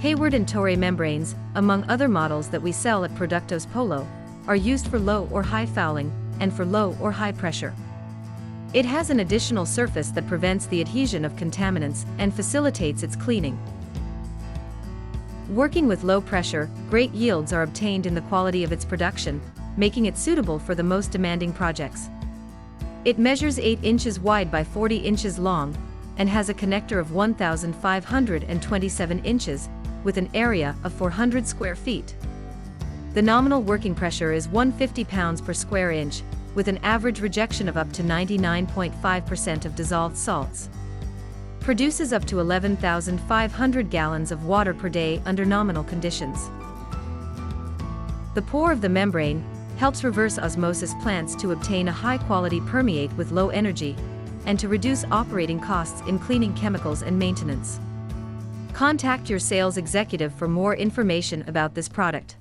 Hayward and Toray membranes, among other models that we sell at Productos Polo, are used for low or high fouling, and for low or high pressure. It has an additional surface that prevents the adhesion of contaminants and facilitates its cleaning. Working with low pressure, great yields are obtained in the quality of its production, making it suitable for the most demanding projects. It measures 8 inches wide by 40 inches long, and has a connector of 1,527 inches, with an area of 400 square feet. The nominal working pressure is 150 pounds per square inch, with an average rejection of up to 99.5% of dissolved salts. Produces up to 11,500 gallons of water per day under nominal conditions. The pore of the membrane helps reverse osmosis plants to obtain a high-quality permeate with low energy, and to reduce operating costs in cleaning chemicals and maintenance. Contact your sales executive for more information about this product.